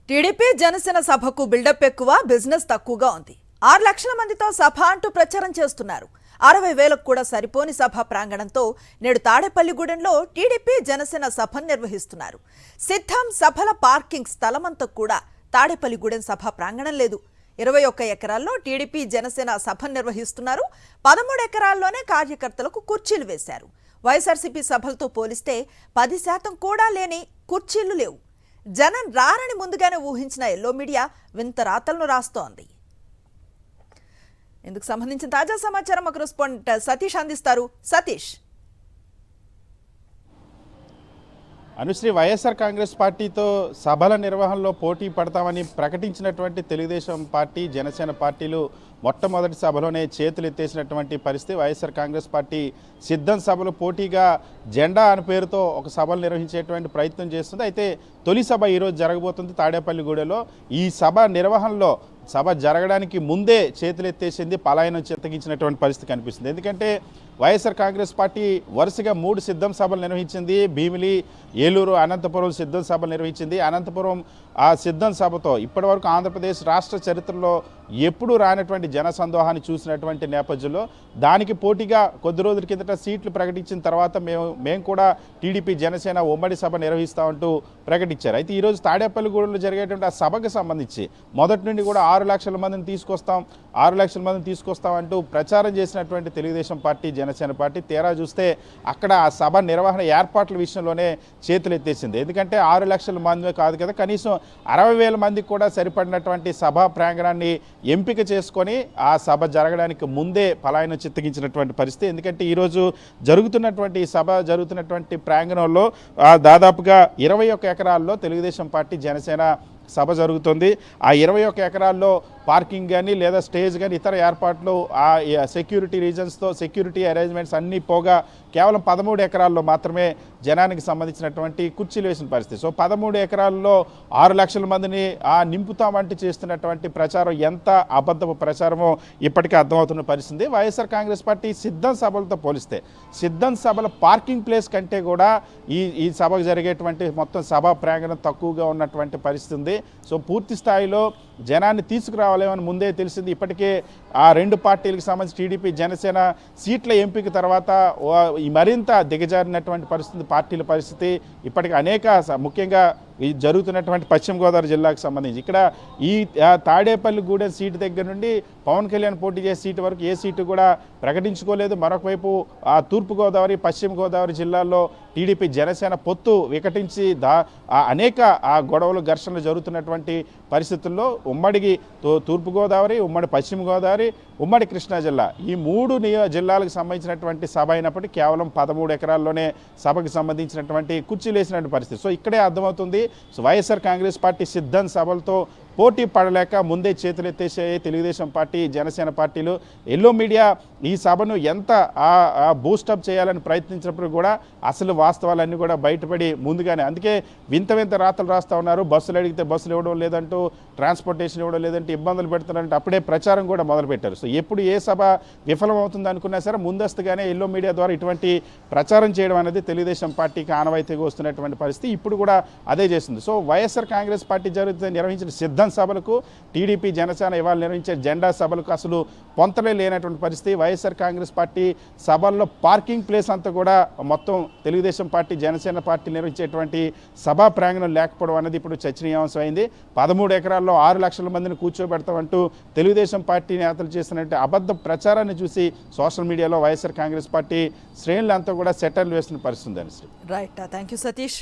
TDP Janasena సభకు buildup ఎక్కువ, business తక్కువగా ఉంది. 6 లక్షల మందితో సభ అంటూ ప్రచారం చేస్తున్నారు. 60,000కు కూడా సరిపోని సభ ప్రాంగణంతో నేడు తాడేపల్లిగూడెంలో టీడీపీ జనసేన సభను నిర్వహిస్తున్నారు. సిద్ధం సభల పార్కింగ్ స్థలమంతా కూడా తాడేపల్లిగూడెం సభ ప్రాంగణం లేదు. 21 ఎకరాల్లో టీడీపీ జనసేన సభను నిర్వహిస్తున్నారు. 13 ఎకరాల్లోనే కార్యకర్తలకు కుర్చీలు వేశారు. వైఎస్ఆర్సీపీ సభలతో పోలిస్తే 10% కూడా లేని కుర్చీలు లేవు. జనం రారని ముందుగానే ఊహించిన ఎల్లో మీడియా వింత రాతలను రాస్తోంది. ఇందుకు సంబంధించిన తాజా సమాచారం మా కరెస్పాండెంట్ సతీష్ అందిస్తారు. సతీష్, అనుశ్రీ, వైఎస్ఆర్ కాంగ్రెస్ పార్టీతో సభల నిర్వహణలో పోటీ పడతామని ప్రకటించినటువంటి తెలుగుదేశం పార్టీ, జనసేన పార్టీలు మొట్టమొదటి సభలోనే చేతులు ఎత్తేసినటువంటి పరిస్థితి. వైఎస్ఆర్ కాంగ్రెస్ పార్టీ సిద్ధం సభలు పోటీగా జెండా అని పేరుతో ఒక సభలు నిర్వహించేటువంటి ప్రయత్నం చేస్తుంది. అయితే తొలి సభ ఈరోజు జరగబోతుంది తాడేపల్లిగూడెలో. ఈ సభ నిర్వహణలో సభ జరగడానికి ముందే చేతులు ఎత్తేసింది, పలాయనం చిత్తగించినటువంటి పరిస్థితి కనిపిస్తుంది. ఎందుకంటే వైఎస్ఆర్ కాంగ్రెస్ పార్టీ వరుసగా 3 సిద్ధం సభలు నిర్వహించింది. భీమిలి, ఏలూరు, అనంతపురం సిద్ధం సభలు నిర్వహించింది. అనంతపురం ఆ సిద్ధం సభతో ఇప్పటివరకు ఆంధ్రప్రదేశ్ రాష్ట్ర చరిత్రలో ఎప్పుడూ రానటువంటి జనసందోహాన్ని చూసినటువంటి నేపథ్యంలో దానికి పోటీగా కొద్ది రోజుల కిందట సీట్లు ప్రకటించిన తర్వాత మేము కూడా టీడీపీ జనసేన ఉమ్మడి సభ నిర్వహిస్తామంటూ ప్రకటించారు. అయితే ఈరోజు తాడేపల్లిగూడెంలో జరిగేటువంటి ఆ సభకు సంబంధించి మొదటి నుండి కూడా 6 లక్షల మందిని తీసుకొస్తాం అంటూ ప్రచారం చేసినటువంటి తెలుగుదేశం పార్టీ, జనసేన పార్టీ తీరా చూస్తే అక్కడ ఆ సభ నిర్వహణ ఏర్పాట్ల విషయంలోనే చేతులు ఎత్తేసింది. ఎందుకంటే 6 లక్షల మంది కాదు కదా, కనీసం 60,000 మందికి కూడా సరిపడినటువంటి సభా ప్రాంగణాన్ని ఎంపిక చేసుకొని ఆ సభ జరగడానికి ముందే పలాయనం చిత్తగించినటువంటి పరిస్థితి. ఎందుకంటే ఈరోజు జరుగుతున్నటువంటి సభ జరుగుతున్నటువంటి ప్రాంగణంలో దాదాపుగా 21 ఎకరాల్లో తెలుగుదేశం పార్టీ, జనసేన సభ జరుగుతుంది. ఆ 21 ఎకరాల్లో పార్కింగ్ కానీ లేదా స్టేజ్ కానీ ఇతర ఏర్పాట్లు, ఆ సెక్యూరిటీ రీజన్స్తో సెక్యూరిటీ అరేంజ్మెంట్స్ అన్నీ పోగా కేవలం 13 ఎకరాల్లో మాత్రమే జనానికి సంబంధించినటువంటి కుర్చీలు వేసిన పరిస్థితి. సో 13 ఎకరాల్లో 6 లక్షల మందిని నింపుతామంటూ చేస్తున్నటువంటి ప్రచారం ఎంత అబద్ధపు ప్రచారమో ఇప్పటికే అర్థమవుతున్న పరిస్థితి. వైఎస్ఆర్ కాంగ్రెస్ పార్టీ సిద్ధం సభలతో పోలిస్తే సిద్ధం సభల పార్కింగ్ ప్లేస్ కంటే కూడా ఈ సభకు జరిగేటువంటి మొత్తం సభా ప్రాంగణం తక్కువగా ఉన్నటువంటి పరిస్థితి ఉంది. సో పూర్తి స్థాయిలో జనాన్ని తీసుకురావాలేమని ముందే తెలిసింది. ఇప్పటికే ఆ 2 పార్టీలకు సంబంధించి టీడీపీ, జనసేన సీట్ల ఎంపిక తర్వాత మరింత దిగజారినటువంటి పరిస్థితి, పార్టీల పరిస్థితి. ఇప్పటికీ ముఖ్యంగా ఈ జరుగుతున్నటువంటి పశ్చిమ గోదావరి జిల్లాకు సంబంధించి ఇక్కడ ఈ తాడేపల్లిగూడెం సీటు దగ్గర నుండి పవన్ కళ్యాణ్ పోటీ చేసే సీటు వరకు ఏ సీటు కూడా ప్రకటించుకోలేదు. మరొక వైపు ఆ తూర్పుగోదావరి, పశ్చిమ గోదావరి జిల్లాల్లో టీడీపీ, జనసేన పొత్తు వికటించి అనేక గొడవలు, ఘర్షణలు జరుగుతున్నటువంటి పరిస్థితుల్లో ఉమ్మడికి తూర్పుగోదావరి, ఉమ్మడి పశ్చిమ గోదావరి, ఉమ్మడి కృష్ణా జిల్లా ఈ 3 జిల్లాలకు సంబంధించినటువంటి సభ అయినప్పటికీ కేవలం 13 ఎకరాల్లోనే సభకు సంబంధించినటువంటి కుర్చీలు వేసినటువంటి పరిస్థితి. సో ఇక్కడే అర్థమవుతుంది వైఎస్ఆర్ కాంగ్రెస్ పార్టీ సిద్ధం సభలతో పోటీ పడలేక ముందే చేతులు ఎత్తేసాయి తెలుగుదేశం పార్టీ, జనసేన పార్టీలు. ఎల్లో మీడియా ఈ సభను ఎంత బూస్టప్ చేయాలని ప్రయత్నించినప్పుడు కూడా అసలు వాస్తవాలన్నీ కూడా బయటపడి ముందుగానే, అందుకే వింత రాతలు రాస్తూ ఉన్నారు. బస్సులు అడిగితే బస్సులు ఇవ్వడం లేదంటూ, ట్రాన్స్పోర్టేషన్ ఇవ్వడం లేదంటే ఇబ్బందులు పెడుతున్నారంటే అప్పుడే ప్రచారం కూడా మొదలుపెట్టారు. సో ఎప్పుడు ఏ సభ విఫలమవుతుంది అనుకున్నా సరే ముందస్తుగానే ఎల్లో మీడియా ద్వారా ఇటువంటి ప్రచారం చేయడం అనేది తెలుగుదేశం పార్టీకి ఆనవాయితీగా వస్తున్నటువంటి పరిస్థితి. ఇప్పుడు కూడా అదే చేస్తుంది. సో వైఎస్ఆర్ కాంగ్రెస్ పార్టీ నిర్వహించిన సిద్ధం సభలకు టీడీపీ, జనసేన ఇవాళ నిర్వహించే జెండా సభలకు అసలు పొంతలే లేనటువంటి పరిస్థితి. వైఎస్ఆర్ కాంగ్రెస్ పార్టీ సభల్లో పార్కింగ్ ప్లేస్ అంతా కూడా మొత్తం తెలుగుదేశం పార్టీ, జనసేన పార్టీ నిర్వహించేటువంటి సభా ప్రాంగణం లేకపోవడం అనేది ఇప్పుడు చర్చనీయాంశం అయింది. 13 ఎకరాల్లో 6 లక్షల మందిని కూర్చోబెడతామంటూ తెలుగుదేశం పార్టీ నేతలు చేస్తున్నట్టు అబద్ధ ప్రచారాన్ని చూసి సోషల్ మీడియాలో వైఎస్ఆర్ కాంగ్రెస్ పార్టీ శ్రేణులంతా కూడా సెటర్లు వేస్తున్న పరిస్థితి. Right, thank you Satish.